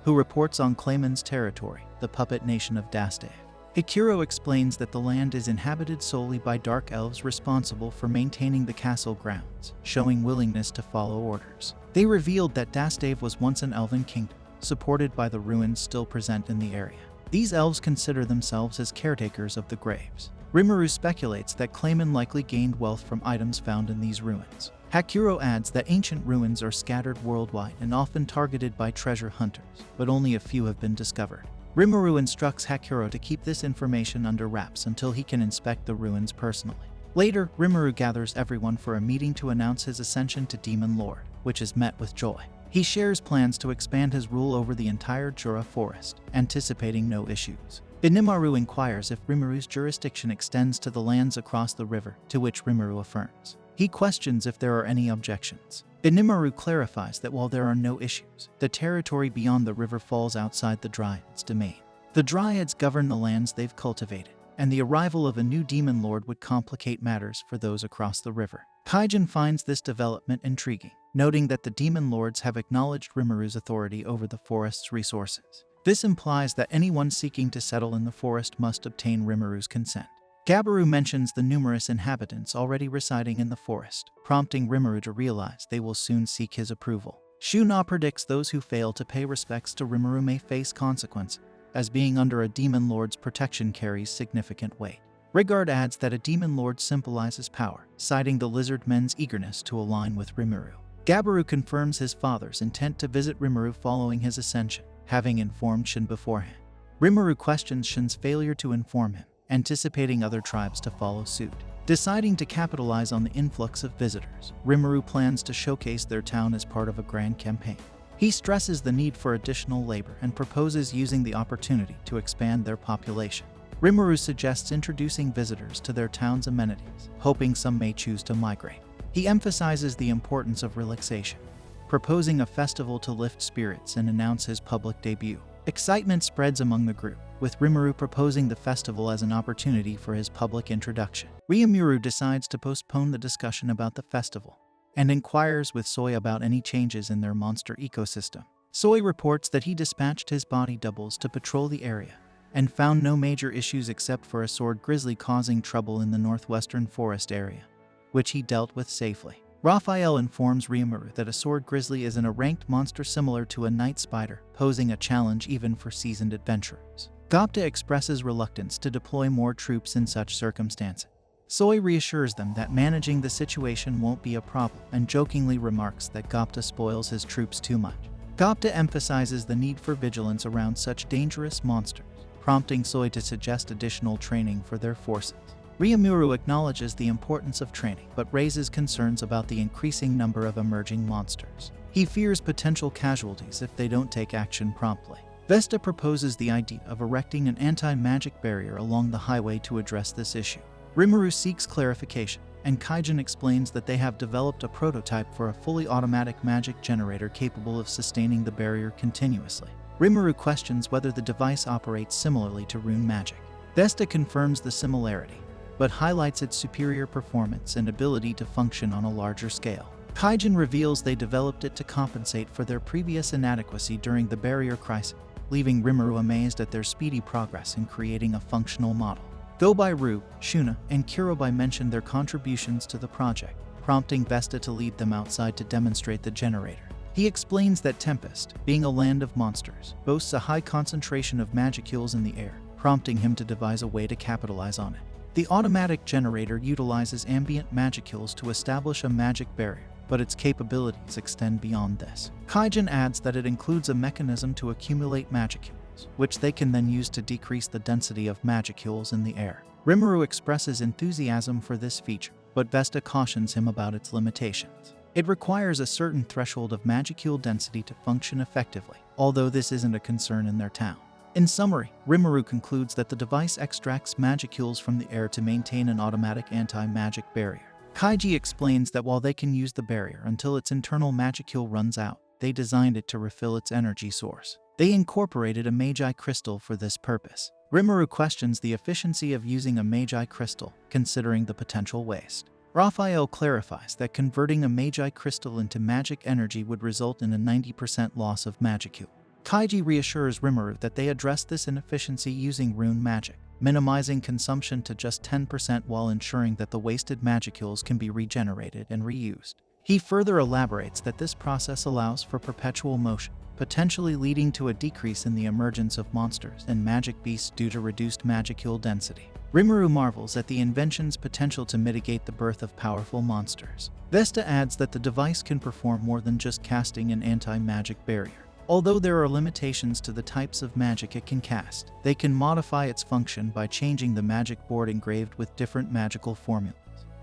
who reports on Clayman's territory, the puppet nation of Dastave. Hikuro explains that the land is inhabited solely by dark elves responsible for maintaining the castle grounds, showing willingness to follow orders. They revealed that Dastave was once an elven kingdom, supported by the ruins still present in the area. These elves consider themselves as caretakers of the graves. Rimuru speculates that Clayman likely gained wealth from items found in these ruins. Hakuro adds that ancient ruins are scattered worldwide and often targeted by treasure hunters, but only a few have been discovered. Rimuru instructs Hakuro to keep this information under wraps until he can inspect the ruins personally. Later, Rimuru gathers everyone for a meeting to announce his ascension to Demon Lord, which is met with joy. He shares plans to expand his rule over the entire Jura forest, anticipating no issues. Benimaru inquires if Rimuru's jurisdiction extends to the lands across the river, to which Rimuru affirms. He questions if there are any objections. Benimaru clarifies that while there are no issues, the territory beyond the river falls outside the Dryads' domain. The Dryads govern the lands they've cultivated, and the arrival of a new Demon Lord would complicate matters for those across the river. Kaijin finds this development intriguing, noting that the Demon Lords have acknowledged Rimuru's authority over the forest's resources. This implies that anyone seeking to settle in the forest must obtain Rimuru's consent. Gabiru mentions the numerous inhabitants already residing in the forest, prompting Rimuru to realize they will soon seek his approval. Shuna predicts those who fail to pay respects to Rimuru may face consequences, as being under a Demon Lord's protection carries significant weight. Rigard adds that a Demon Lord symbolizes power, citing the lizard men's eagerness to align with Rimuru. Gabiru confirms his father's intent to visit Rimuru following his ascension, having informed Shin beforehand. Rimuru questions Shin's failure to inform him, anticipating other tribes to follow suit. Deciding to capitalize on the influx of visitors, Rimuru plans to showcase their town as part of a grand campaign. He stresses the need for additional labor and proposes using the opportunity to expand their population. Rimuru suggests introducing visitors to their town's amenities, hoping some may choose to migrate. He emphasizes the importance of relaxation, proposing a festival to lift spirits and announce his public debut. Excitement spreads among the group, with Rimuru proposing the festival as an opportunity for his public introduction. Rimuru decides to postpone the discussion about the festival and inquires with Soi about any changes in their monster ecosystem. Soi reports that he dispatched his body doubles to patrol the area and found no major issues except for a sword grizzly causing trouble in the northwestern forest area, which he dealt with safely. Raphael informs Rimuru that a sword grizzly is a ranked monster similar to a night spider, posing a challenge even for seasoned adventurers. Datta expresses reluctance to deploy more troops in such circumstances. Soi reassures them that managing the situation won't be a problem and jokingly remarks that Datta spoils his troops too much. Datta emphasizes the need for vigilance around such dangerous monsters, prompting Soi to suggest additional training for their forces. Rimuru acknowledges the importance of training but raises concerns about the increasing number of emerging monsters. He fears potential casualties if they don't take action promptly. Vesta proposes the idea of erecting an anti-magic barrier along the highway to address this issue. Rimuru seeks clarification, and Kaijin explains that they have developed a prototype for a fully automatic magic generator capable of sustaining the barrier continuously. Rimuru questions whether the device operates similarly to rune magic. Vesta confirms the similarity, but highlights its superior performance and ability to function on a larger scale. Kaijin reveals they developed it to compensate for their previous inadequacy during the barrier crisis, leaving Rimuru amazed at their speedy progress in creating a functional model. Gobai Ru, Shuna, and Kurobai mention their contributions to the project, prompting Vesta to lead them outside to demonstrate the generator. He explains that Tempest, being a land of monsters, boasts a high concentration of magicules in the air, prompting him to devise a way to capitalize on it. The automatic generator utilizes ambient magicules to establish a magic barrier, but its capabilities extend beyond this. Kaijin adds that it includes a mechanism to accumulate magicules, which they can then use to decrease the density of magicules in the air. Rimuru expresses enthusiasm for this feature, but Vesta cautions him about its limitations. It requires a certain threshold of magicule density to function effectively, although this isn't a concern in their town. In summary, Rimuru concludes that the device extracts magicules from the air to maintain an automatic anti-magic barrier. Kaiji explains that while they can use the barrier until its internal magicule runs out, they designed it to refill its energy source. They incorporated a magi crystal for this purpose. Rimuru questions the efficiency of using a magi crystal, considering the potential waste. Raphael clarifies that converting a magi crystal into magic energy would result in a 90% loss of magicule. Kaiji reassures Rimuru that they addressed this inefficiency using rune magic, minimizing consumption to just 10% while ensuring that the wasted magicules can be regenerated and reused. He further elaborates that this process allows for perpetual motion, potentially leading to a decrease in the emergence of monsters and magic beasts due to reduced magicule density. Rimuru marvels at the invention's potential to mitigate the birth of powerful monsters. Vesta adds that the device can perform more than just casting an anti-magic barrier. Although there are limitations to the types of magic it can cast, they can modify its function by changing the magic board engraved with different magical formulas.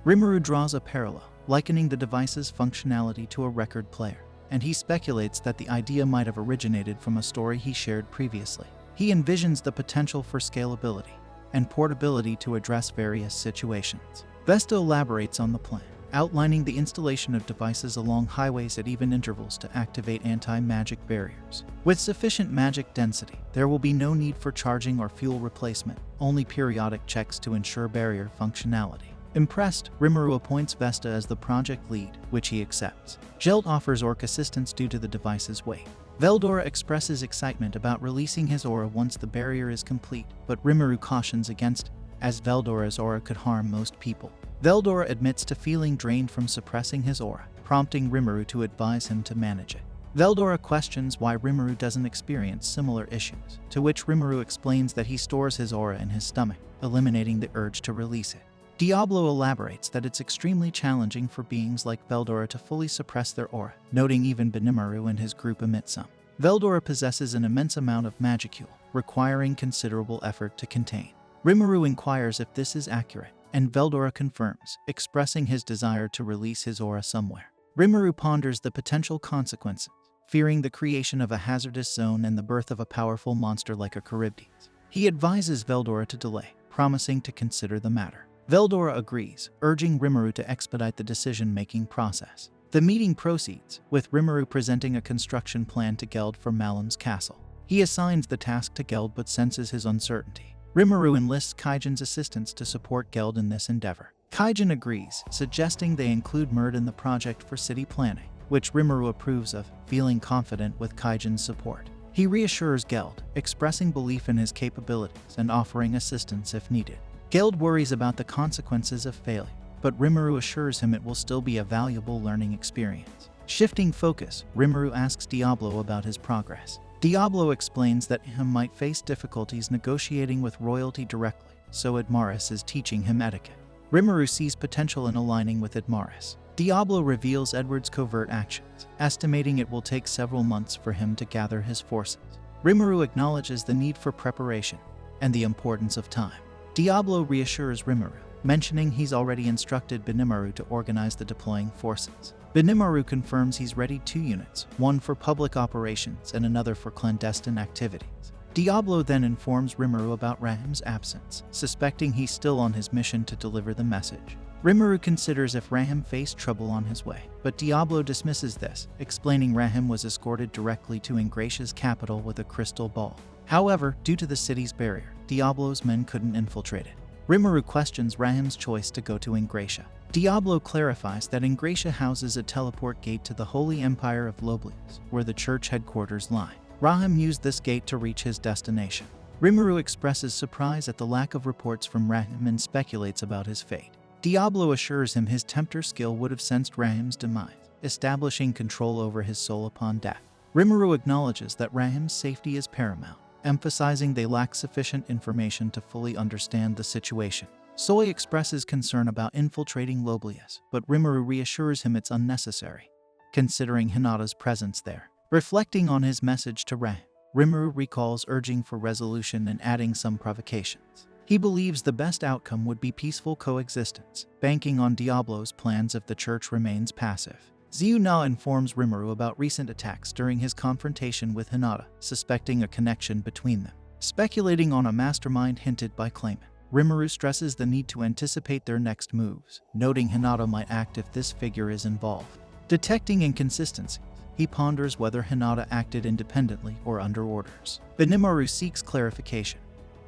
Rimuru draws a parallel, likening the device's functionality to a record player, and he speculates that the idea might have originated from a story he shared previously. He envisions the potential for scalability and portability to address various situations. Vesta elaborates on the plan, outlining the installation of devices along highways at even intervals to activate anti-magic barriers. With sufficient magic density, there will be no need for charging or fuel replacement, only periodic checks to ensure barrier functionality. Impressed, Rimuru appoints Vesta as the project lead, which he accepts. Jelt offers Orc assistance due to the device's weight. Veldora expresses excitement about releasing his aura once the barrier is complete, but Rimuru cautions against it, as Veldora's aura could harm most people. Veldora admits to feeling drained from suppressing his aura, prompting Rimuru to advise him to manage it. Veldora questions why Rimuru doesn't experience similar issues, to which Rimuru explains that he stores his aura in his stomach, eliminating the urge to release it. Diablo elaborates that it's extremely challenging for beings like Veldora to fully suppress their aura, noting even Benimaru and his group emit some. Veldora possesses an immense amount of magicule, requiring considerable effort to contain. Rimuru inquires if this is accurate, and Veldora confirms, expressing his desire to release his aura somewhere. Rimuru ponders the potential consequences, fearing the creation of a hazardous zone and the birth of a powerful monster like a Charybdis. He advises Veldora to delay, promising to consider the matter. Veldora agrees, urging Rimuru to expedite the decision-making process. The meeting proceeds, with Rimuru presenting a construction plan to Geld for Malam's castle. He assigns the task to Geld but senses his uncertainty. Rimuru enlists Kaijin's assistance to support Geld in this endeavor. Kaijin agrees, suggesting they include Murd in the project for city planning, which Rimuru approves of, feeling confident with Kaijin's support. He reassures Geld, expressing belief in his capabilities and offering assistance if needed. Geld worries about the consequences of failure, but Rimuru assures him it will still be a valuable learning experience. Shifting focus, Rimuru asks Diablo about his progress. Diablo explains that he might face difficulties negotiating with royalty directly, so Admaris is teaching him etiquette. Rimuru sees potential in aligning with Admaris. Diablo reveals Edward's covert actions, estimating it will take several months for him to gather his forces. Rimuru acknowledges the need for preparation and the importance of time. Diablo reassures Rimuru, mentioning he's already instructed Benimaru to organize the deploying forces. Benimaru confirms he's readied 2 units, one for public operations and another for clandestine activities. Diablo then informs Rimuru about Raham's absence, suspecting he's still on his mission to deliver the message. Rimuru considers if Raham faced trouble on his way, but Diablo dismisses this, explaining Raham was escorted directly to Ingratia's capital with a crystal ball. However, due to the city's barrier, Diablo's men couldn't infiltrate it. Rimuru questions Raham's choice to go to Ingratia. Diablo clarifies that Ingratia houses a teleport gate to the Holy Empire of Loblius, where the church headquarters lie. Raham used this gate to reach his destination. Rimuru expresses surprise at the lack of reports from Raham and speculates about his fate. Diablo assures him his tempter skill would have sensed Raham's demise, establishing control over his soul upon death. Rimuru acknowledges that Raham's safety is paramount, emphasizing they lack sufficient information to fully understand the situation. Soy expresses concern about infiltrating Loblius, but Rimuru reassures him it's unnecessary, considering Hinata's presence there. Reflecting on his message to Raham, Rimuru recalls urging for resolution and adding some provocations. He believes the best outcome would be peaceful coexistence, banking on Diablo's plans if the church remains passive. Zyuna informs Rimuru about recent attacks during his confrontation with Hinata, suspecting a connection between them. Speculating on a mastermind hinted by Clayman, Rimuru stresses the need to anticipate their next moves, noting Hinata might act if this figure is involved. Detecting inconsistencies, he ponders whether Hinata acted independently or under orders. Benimaru seeks clarification,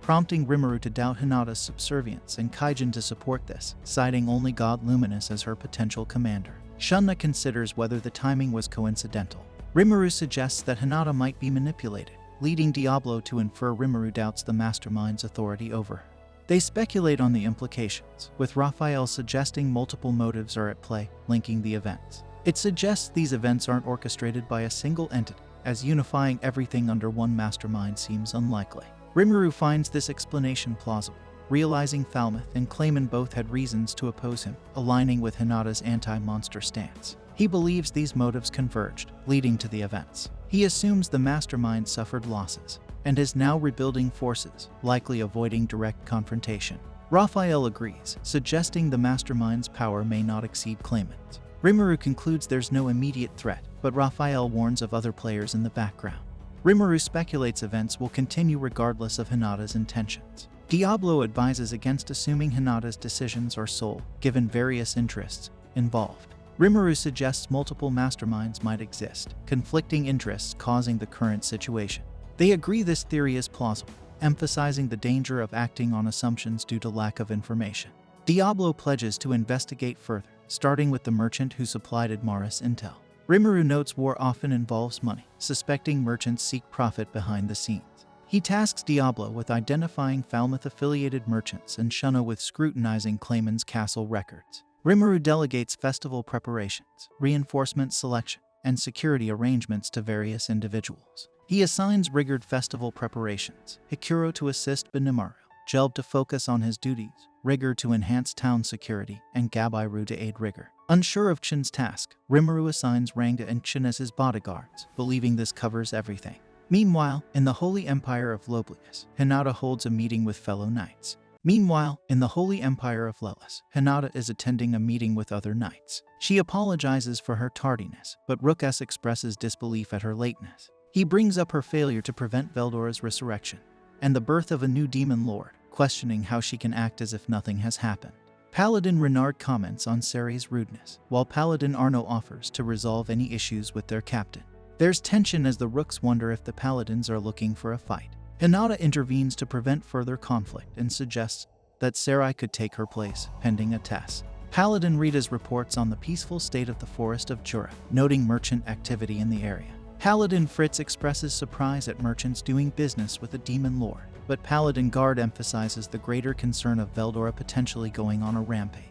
prompting Rimuru to doubt Hinata's subservience and Kaijin to support this, citing only God Luminous as her potential commander. Shunna considers whether the timing was coincidental. Rimuru suggests that Hinata might be manipulated, leading Diablo to infer Rimuru doubts the mastermind's authority over her. They speculate on the implications, with Raphael suggesting multiple motives are at play, linking the events. It suggests these events aren't orchestrated by a single entity, as unifying everything under one mastermind seems unlikely. Rimuru finds this explanation plausible, realizing Falmouth and Clayman both had reasons to oppose him, aligning with Hinata's anti-monster stance. He believes these motives converged, leading to the events. He assumes the mastermind suffered losses, and is now rebuilding forces, likely avoiding direct confrontation. Raphael agrees, suggesting the mastermind's power may not exceed Clayman's. Rimuru concludes there's no immediate threat, but Raphael warns of other players in the background. Rimuru speculates events will continue regardless of Hinata's intentions. Diablo advises against assuming Hinata's decisions are sole, given various interests involved. Rimuru suggests multiple masterminds might exist, conflicting interests causing the current situation. They agree this theory is plausible, emphasizing the danger of acting on assumptions due to lack of information. Diablo pledges to investigate further, starting with the merchant who supplied Admaris intel. Rimuru notes war often involves money, suspecting merchants seek profit behind the scenes. He tasks Diablo with identifying Falmouth-affiliated merchants and Shunna with scrutinizing Clayman's castle records. Rimuru delegates festival preparations, reinforcement selection, and security arrangements to various individuals. He assigns Rigurd festival preparations, Hikuro to assist Benimaru, Jelb to focus on his duties, Rigurd to enhance town security, and Gabairu to aid Rigurd. Unsure of Chin's task, Rimuru assigns Rangda and Chin as his bodyguards, believing this covers everything. Meanwhile, in the Holy Empire of Loblius, Hinata holds a meeting with fellow knights. Meanwhile, in the Holy Empire of Lelis, Hinata is attending a meeting with other knights. She apologizes for her tardiness, but Rukas expresses disbelief at her lateness. He brings up her failure to prevent Veldora's resurrection and the birth of a new demon lord, questioning how she can act as if nothing has happened. Paladin Renard comments on Seri's rudeness, while Paladin Arno offers to resolve any issues with their captain. There's tension as the Rooks wonder if the Paladins are looking for a fight. Hinata intervenes to prevent further conflict and suggests that Seri could take her place, pending a test. Paladin Rita's reports on the peaceful state of the forest of Jura, noting merchant activity in the area. Paladin Fritz expresses surprise at merchants doing business with a demon lord, but Paladin Guard emphasizes the greater concern of Veldora potentially going on a rampage.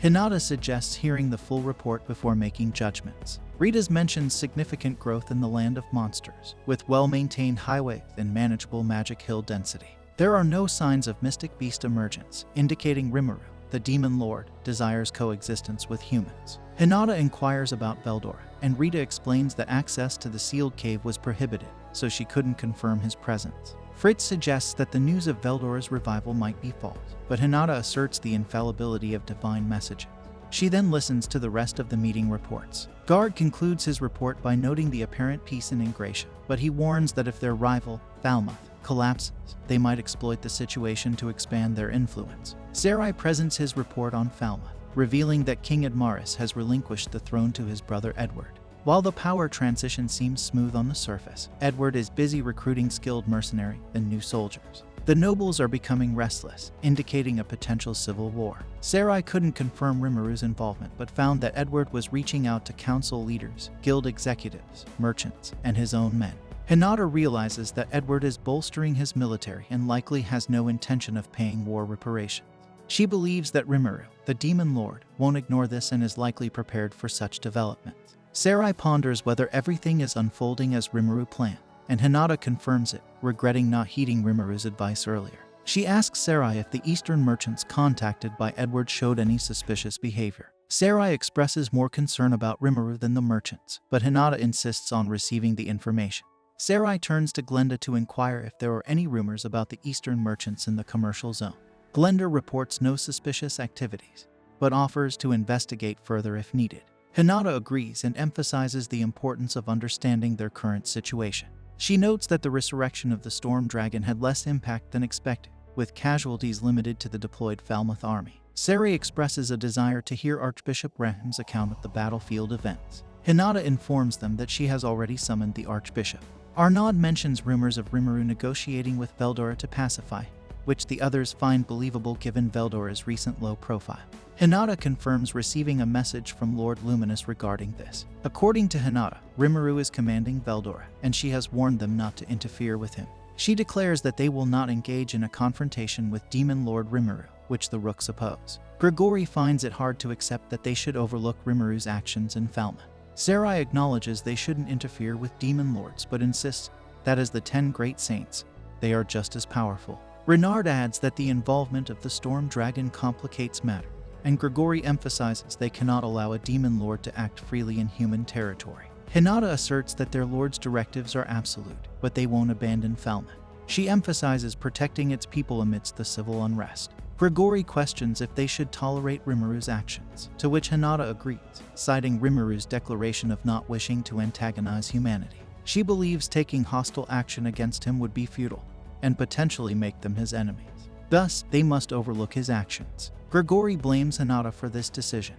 Hinata suggests hearing the full report before making judgments. Rita's mentions significant growth in the land of monsters, with well-maintained highways and manageable magic hill density. There are no signs of mystic beast emergence, indicating Rimuru, the demon lord, desires coexistence with humans. Hinata inquires about Veldora, and Rita explains that access to the sealed cave was prohibited, so she couldn't confirm his presence. Fritz suggests that the news of Veldora's revival might be false, but Hinata asserts the infallibility of divine messages. She then listens to the rest of the meeting reports. Guard concludes his report by noting the apparent peace in Ingratia, but he warns that if their rival, Falmouth, collapses, they might exploit the situation to expand their influence. Seri presents his report on Falmouth, revealing that King Admaris has relinquished the throne to his brother Edward. While the power transition seems smooth on the surface, Edward is busy recruiting skilled mercenaries and new soldiers. The nobles are becoming restless, indicating a potential civil war. Seri couldn't confirm Rimuru's involvement, but found that Edward was reaching out to council leaders, guild executives, merchants, and his own men. Hinata realizes that Edward is bolstering his military and likely has no intention of paying war reparations. She believes that Rimuru, the demon lord, won't ignore this and is likely prepared for such developments. Seri ponders whether everything is unfolding as Rimuru planned, and Hinata confirms it, regretting not heeding Rimuru's advice earlier. She asks Seri if the eastern merchants contacted by Edward showed any suspicious behavior. Seri expresses more concern about Rimuru than the merchants, but Hinata insists on receiving the information. Seri turns to Glenda to inquire if there are any rumors about the eastern merchants in the commercial zone. Glenda reports no suspicious activities, but offers to investigate further if needed. Hinata agrees and emphasizes the importance of understanding their current situation. She notes that the resurrection of the Storm Dragon had less impact than expected, with casualties limited to the deployed Falmouth army. Seri expresses a desire to hear Archbishop Raham's account of the battlefield events. Hinata informs them that she has already summoned the Archbishop. Arnaud mentions rumors of Rimuru negotiating with Veldora to pacify, which the others find believable given Veldora's recent low profile. Hinata confirms receiving a message from Lord Luminous regarding this. According to Hinata, Rimuru is commanding Veldora, and she has warned them not to interfere with him. She declares that they will not engage in a confrontation with Demon Lord Rimuru, which the Rooks oppose. Grigori finds it hard to accept that they should overlook Rimuru's actions in Falmouth. Seri acknowledges they shouldn't interfere with demon lords, but insists that as the 10 great saints, they are just as powerful. Renard adds that the involvement of the Storm Dragon complicates matters, and Grigori emphasizes they cannot allow a demon lord to act freely in human territory. Hinata asserts that their lord's directives are absolute, but they won't abandon Falmouth. She emphasizes protecting its people amidst the civil unrest. Grigori questions if they should tolerate Rimuru's actions, to which Hinata agrees, citing Rimuru's declaration of not wishing to antagonize humanity. She believes taking hostile action against him would be futile, and potentially make them his enemies. Thus, they must overlook his actions. Grigori blames Hinata for this decision,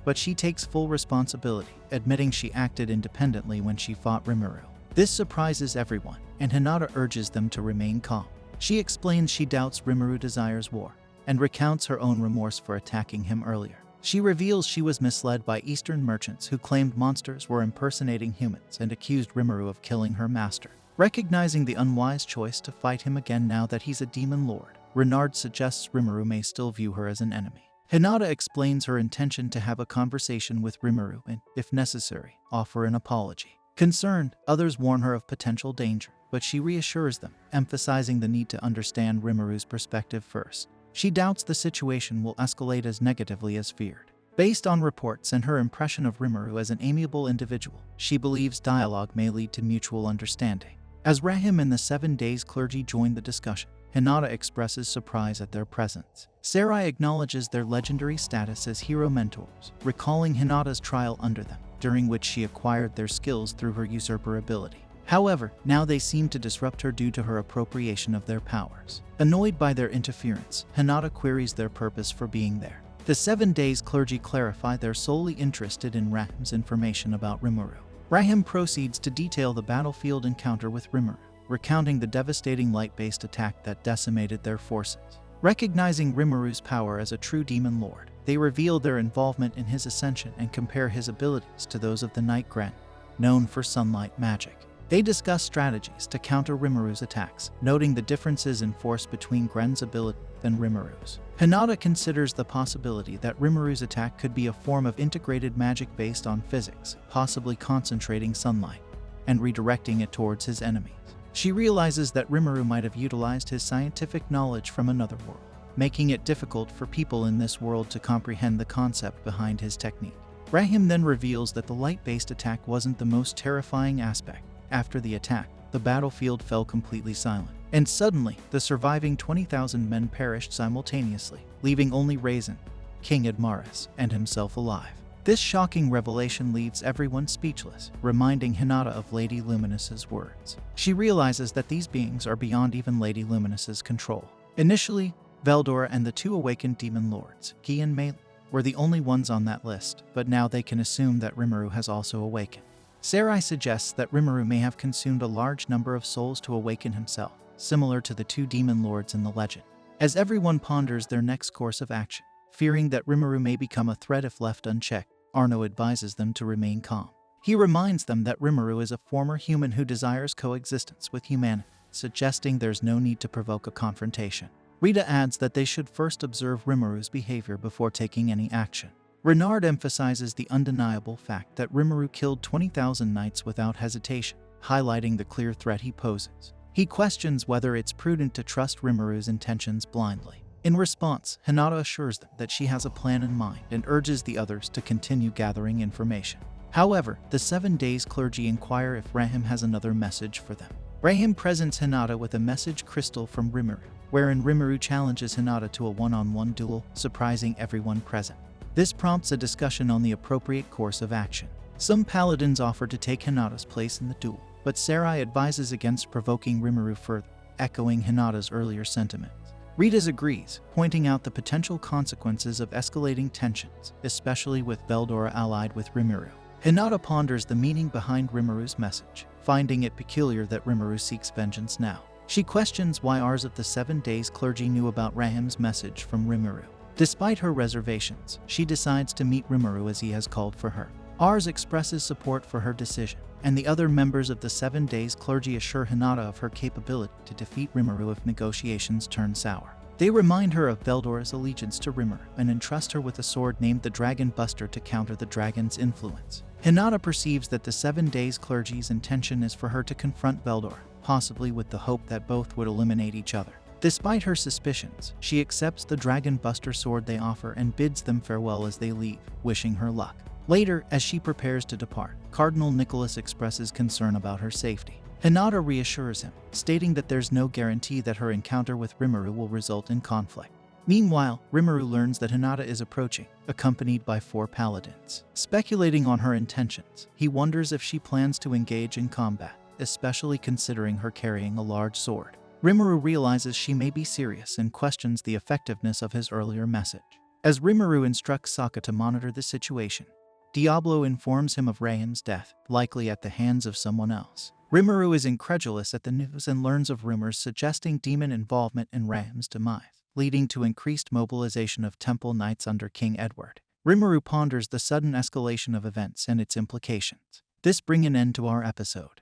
but she takes full responsibility, admitting she acted independently when she fought Rimuru. This surprises everyone, and Hinata urges them to remain calm. She explains she doubts Rimuru desires war, and recounts her own remorse for attacking him earlier. She reveals she was misled by Eastern merchants who claimed monsters were impersonating humans and accused Rimuru of killing her master. Recognizing the unwise choice to fight him again now that he's a demon lord, Renard suggests Rimuru may still view her as an enemy. Hinata explains her intention to have a conversation with Rimuru and, if necessary, offer an apology. Concerned, others warn her of potential danger, but she reassures them, emphasizing the need to understand Rimuru's perspective first. She doubts the situation will escalate as negatively as feared. Based on reports and her impression of Rimuru as an amiable individual, she believes dialogue may lead to mutual understanding. As Rahim and the 7 Days clergy join the discussion, Hinata expresses surprise at their presence. Seri acknowledges their legendary status as hero mentors, recalling Hinata's trial under them, during which she acquired their skills through her usurper ability. However, now they seem to disrupt her due to her appropriation of their powers. Annoyed by their interference, Hinata queries their purpose for being there. The 7 Days clergy clarify they're solely interested in Rahim's information about Rimuru. Rahim proceeds to detail the battlefield encounter with Rimuru, recounting the devastating light-based attack that decimated their forces. Recognizing Rimuru's power as a true demon lord, they reveal their involvement in his ascension and compare his abilities to those of the Night Gren, known for sunlight magic. They discuss strategies to counter Rimuru's attacks, noting the differences in force between Gren's ability and Rimuru's. Hinata considers the possibility that Rimuru's attack could be a form of integrated magic based on physics, possibly concentrating sunlight and redirecting it towards his enemies. She realizes that Rimuru might have utilized his scientific knowledge from another world, making it difficult for people in this world to comprehend the concept behind his technique. Rahim then reveals that the light-based attack wasn't the most terrifying aspect. After the attack, the battlefield fell completely silent, and suddenly, the surviving 20,000 men perished simultaneously, leaving only Raisin, King Admaris, and himself alive. This shocking revelation leaves everyone speechless, reminding Hinata of Lady Luminous's words. She realizes that these beings are beyond even Lady Luminous's control. Initially, Veldora and the 2 awakened demon lords, Gi and Mei, were the only ones on that list, but now they can assume that Rimuru has also awakened. Sarai suggests that Rimuru may have consumed a large number of souls to awaken himself, similar to the 2 demon lords in the legend. As everyone ponders their next course of action, fearing that Rimuru may become a threat if left unchecked, Arno advises them to remain calm. He reminds them that Rimuru is a former human who desires coexistence with humanity, suggesting there's no need to provoke a confrontation. Rita adds that they should first observe Rimuru's behavior before taking any action. Renard emphasizes the undeniable fact that Rimuru killed 20,000 knights without hesitation, highlighting the clear threat he poses. He questions whether it's prudent to trust Rimuru's intentions blindly. In response, Hinata assures them that she has a plan in mind and urges the others to continue gathering information. However, the 7 Days clergy inquire if Rahim has another message for them. Rahim presents Hinata with a message crystal from Rimuru, wherein Rimuru challenges Hinata to a one-on-one duel, surprising everyone present. This prompts a discussion on the appropriate course of action. Some paladins offer to take Hinata's place in the duel, but Sarai advises against provoking Rimuru further, echoing Hinata's earlier sentiments. Rita agrees, pointing out the potential consequences of escalating tensions, especially with Veldora allied with Rimuru. Hinata ponders the meaning behind Rimuru's message, finding it peculiar that Rimuru seeks vengeance now. She questions why Ars of the 7 Days clergy knew about Rahim's message from Rimuru. Despite her reservations, she decides to meet Rimuru as he has called for her. Ars expresses support for her decision, and the other members of the 7 Days clergy assure Hinata of her capability to defeat Rimuru if negotiations turn sour. They remind her of Veldora's allegiance to Rimuru and entrust her with a sword named the Dragon Buster to counter the dragon's influence. Hinata perceives that the 7 Days clergy's intention is for her to confront Veldora, possibly with the hope that both would eliminate each other. Despite her suspicions, she accepts the Dragon Buster sword they offer and bids them farewell as they leave, wishing her luck. Later, as she prepares to depart, Cardinal Nicholas expresses concern about her safety. Hinata reassures him, stating that there's no guarantee that her encounter with Rimuru will result in conflict. Meanwhile, Rimuru learns that Hinata is approaching, accompanied by 4 paladins. Speculating on her intentions, he wonders if she plans to engage in combat, especially considering her carrying a large sword. Rimuru realizes she may be serious and questions the effectiveness of his earlier message. As Rimuru instructs Sokka to monitor the situation, Diablo informs him of Rahim's death, likely at the hands of someone else. Rimuru is incredulous at the news and learns of rumors suggesting demon involvement in Rahim's demise, leading to increased mobilization of temple knights under King Edward. Rimuru ponders the sudden escalation of events and its implications. This brings an end to our episode.